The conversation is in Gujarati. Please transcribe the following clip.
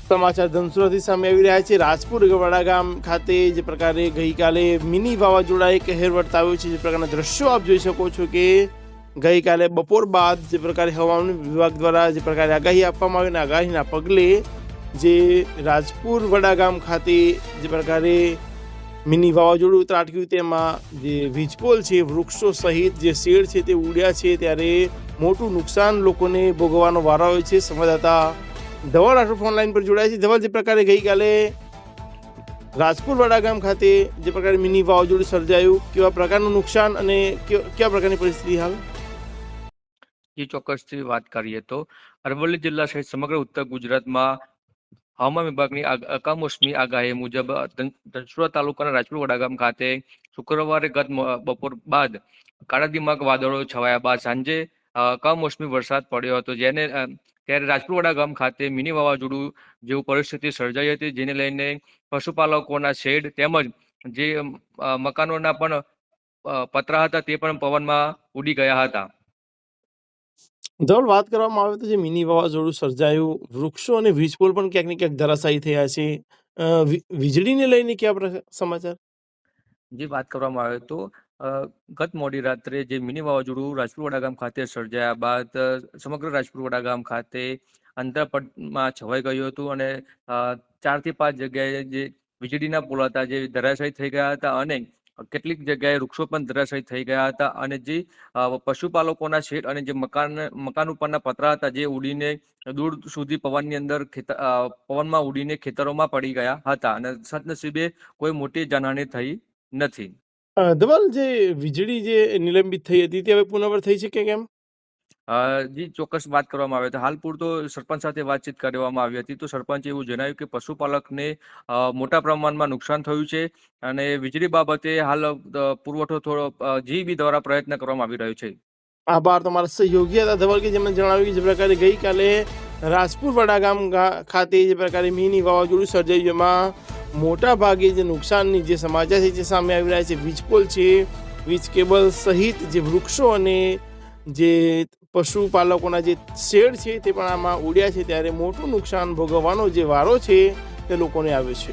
સમાચાર ધનસુરાથી સામે આવી રહ્યા છે। રાજપુર ગવાડા ગામ ખાતે જે પ્રકારે ગઈકાલે મિની વાવાઝોડાએ કહેર વર્તાવ્યો છે, જે પ્રકારના દ્રશ્યો આપ જોઈ શકો છો કે ગઈકાલે બપોર બાદ જે પ્રકારે હવામાન વિભાગ દ્વારા જે પ્રકારે આગાહી આપવામાં આવી અને આગાહીના પગલે જે રાજપુર વડા ગામ ખાતે જે પ્રકારે મિની વાવાઝોડું ત્રાટક્યું, તેમાં જે વીજપોલ છે, વૃક્ષો સહિત જે શેડ છે તે ઉડ્યા છે, ત્યારે મોટું નુકસાન લોકોને ભોગવવાનો વારો આવ્યો છે। સંવાદદાતા ધવલ રાઠોડ ફોન લાઈન પર જોડાય છે। ધવલ, જે પ્રકારે ગઈકાલે રાજપુર વડા ગામ ખાતે જે પ્રકારે મિની વાવાઝોડું સર્જાયું, કેવા પ્રકારનું નુકસાન અને કેવા પ્રકારની પરિસ્થિતિ હાલ? જે ચોક્કસથી વાત કરીએ તો અરવલ્લી જિલ્લા સહિત સમગ્ર ઉત્તર ગુજરાતમાં હવામાન વિભાગની કમોસમી આગાહી મુજબ ધનસુરા તાલુકાના રાજપુર વડા ગામ ખાતે શુક્રવારે ગત બપોર બાદ કાળા દિમાગ વાદળો છવાયા બાદ સાંજે કમોસમી વરસાદ પડ્યો હતો, જેને ત્યારે રાજપુર વડા ગામ ખાતે મિની વાવાઝોડું જેવું પરિસ્થિતિ સર્જાઈ હતી, જેને લઈને પશુપાલકોના શેડ તેમજ જે મકાનોના પણ પતરા હતા તે પણ પવનમાં ઉડી ગયા હતા। ધવલ, વાત કરવામાં આવે તો જે મિની વાવાઝોડું સર્જાયું, વૃક્ષો અને વીજપોલ પણ ક્યાંક ને ક્યાંક ધરાશાયી થયા છે। વીજળીને લઈને કેવા સમાચાર? જે વાત કરવામાં આવે તો ગત મોડી રાત્રે જે મિની વાવાઝોડું રાજપુર વડા ગામ ખાતે સર્જાયા બાદ સમગ્ર રાજપુર વડા ગામ ખાતે અંધારપટમાં છવાઈ ગયું હતું અને 4 થી 5 જગ્યાએ જે વીજળીના પોલ હતા જે ધરાશાયી થઈ ગયા હતા અને કેટલીક જગ્યાએ વૃક્ષો પણ ધરાશાયી થઈ ગયા હતા અને જે પશુપાલકોના શેડ અને જે મકાન ઉપરના પતરા હતા જે ઉડીને દૂર સુધી પવનની અંદર પવનમાં ઉડીને ખેતરોમાં પડી ગયા હતા અને સદનસીબે કોઈ મોટી જાનહાનિ થઈ નથી। ધવલ, જે વીજળી જે નિલંબિત થઈ હતી તે હવે પુનઃ થઈ છે કે કેમ? જી ચોક્કસ વાત કરવામાં આવે તો હાલ પૂરતો સરપંચ સાથે વાતચીત કરવામાં આવી હતી, તો સરપંચે એવું જણાવ્યું કે પશુપાલકને મોટા પ્રમાણમાં નુકસાન થયું છે અને વીજળી બાબતે હાલ પુરવઠો થોડો જીબી દ્વારા પ્રયત્ન કરવામાં આવી રહ્યો છે। આભાર તમારા સહયોગી હતા ધવલ, કે જેમણે જણાવ્યું કે જે પ્રકારે ગઈકાલે રાજપુર વડા ગામ ખાતે જે પ્રકારે મિની વાવાઝોડું સર્જાયું, જેમાં મોટા ભાગે જે નુકસાનની જે સમાચાર છે જે સામે આવી રહ્યા છે, વીજપોલ છે, વીજ કેબલ સહિત જે વૃક્ષો અને જે પશુપાલકોના જે શેડ છે તે પણ આમાં ઉડ્યા છે, ત્યારે મોટું નુકસાન ભોગવવાનો જે વારો છે તે લોકોને આવ્યો છે।